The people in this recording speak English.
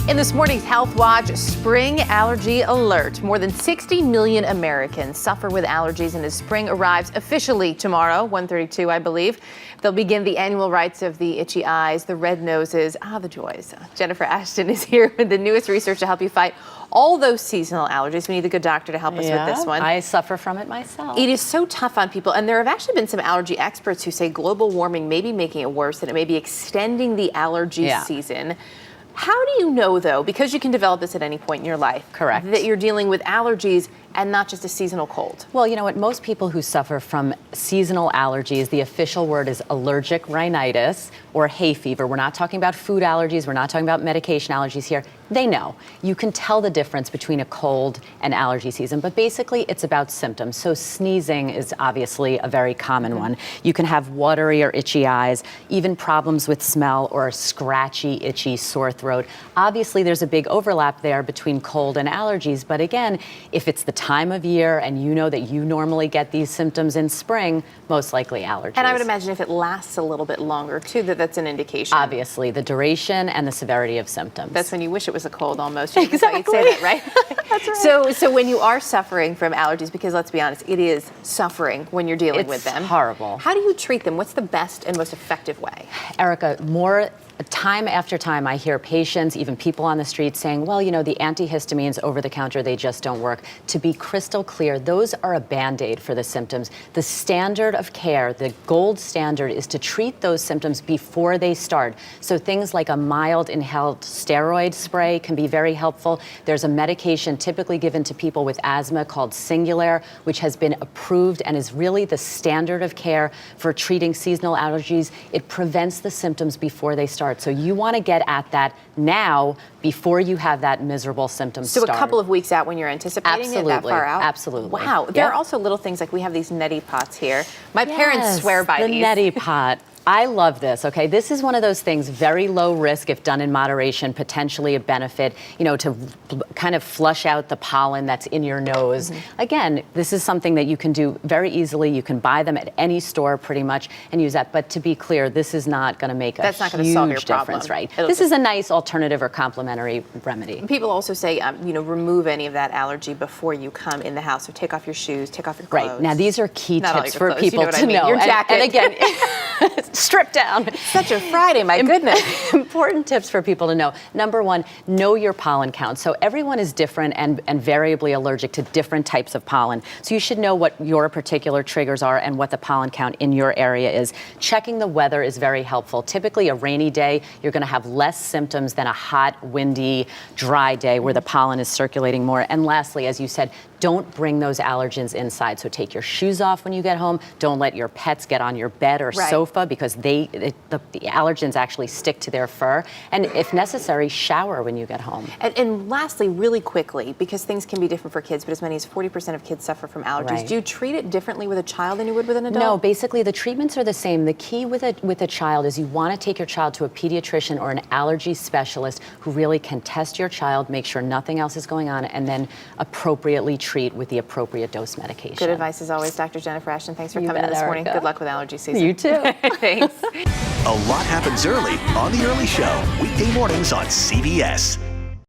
In this morning's Health Watch, spring allergy alert. More than 60 million Americans suffer with allergies, and as spring arrives officially tomorrow, 1:32, I believe, they'll begin the annual rites of the itchy eyes, the red noses, the joys. Jennifer Ashton is here with the newest research to help you fight all those seasonal allergies. We need a good doctor to help us with this one. I suffer from it myself. It is so tough on people, and there have actually been some allergy experts who say global warming may be making it worse, and it may be extending the allergy season. How do you know, though, because you can develop this at any point in your life, correct, that you're dealing with allergies and not just a seasonal cold? Well, you know what? Most people who suffer from seasonal allergies, the official word is allergic rhinitis or hay fever. We're not talking about food allergies. We're not talking about medication allergies here. They know. You can tell the difference between a cold and allergy season, but basically it's about symptoms. So sneezing is obviously a very common one. You can have watery or itchy eyes, even problems with smell or a scratchy, itchy, sore throat. Obviously, there's a big overlap there between cold and allergies, but again, if it's the time of year and you know that you normally get these symptoms in spring, most likely allergies. And I would imagine if it lasts a little bit longer too, that's an indication. Obviously, the duration and the severity of symptoms. That's when you wish it was a cold almost. You'd say that, right? That's right. So when you are suffering from allergies, because let's be honest, it is suffering when you're dealing with them. It's horrible. How do you treat them? What's the best and most effective way? Erica, time after time, I hear patients, even people on the street saying, well, you know, the antihistamines over the counter, they just don't work. To be crystal clear, those are a Band-Aid for the symptoms. The standard of care, the gold standard, is to treat those symptoms before they start. So things like a mild inhaled steroid spray can be very helpful. There's a medication typically given to people with asthma called Singulair, which has been approved and is really the standard of care for treating seasonal allergies. It prevents the symptoms before they start. So you want to get at that now before you have that miserable symptom start. So a couple of weeks out when you're anticipating it, that far out? Absolutely. Wow. There are also little things like we have these neti pots here. My parents swear by the these. neti pot. I love this, okay? This is one of those things, very low risk if done in moderation, potentially a benefit, you know, to kind of flush out the pollen that's in your nose. Again, this is something that you can do very easily. You can buy them at any store pretty much and use that. But to be clear, this is not going to make a huge difference, right? This is a nice alternative or complementary remedy. People also say, you know, remove any of that allergy before you come in the house. So take off your shoes, take off your clothes. Right. Now, these are key tips for clothes, people to know. Your jacket. And again, strip down. Such a Friday, my goodness. Important tips for people to know. Number one, know your pollen count. So everyone is different and variably allergic to different types of pollen. So you should know what your particular triggers are and what the pollen count in your area is. Checking the weather is very helpful. Typically a rainy day, you're going to have less symptoms than a hot, windy, dry day where the pollen is circulating more. And lastly, as you said, don't bring those allergens inside. So take your shoes off when you get home. Don't let your pets get on your bed or sofa because the allergens actually stick to their fur. And if necessary, shower when you get home. And lastly, really quickly, because things can be different for kids, but as many as 40% of kids suffer from allergies. Do you treat it differently with a child than you would with an adult? No, basically the treatments are the same. The key with a child is you want to take your child to a pediatrician or an allergy specialist who really can test your child, make sure nothing else is going on, and then appropriately treat with the appropriate dose medication. Good advice as always, Dr. Jennifer Ashton. Thanks for coming in this morning. Good luck with allergy season. You too. Thanks. A lot happens early on The Early Show, weekday mornings on CBS.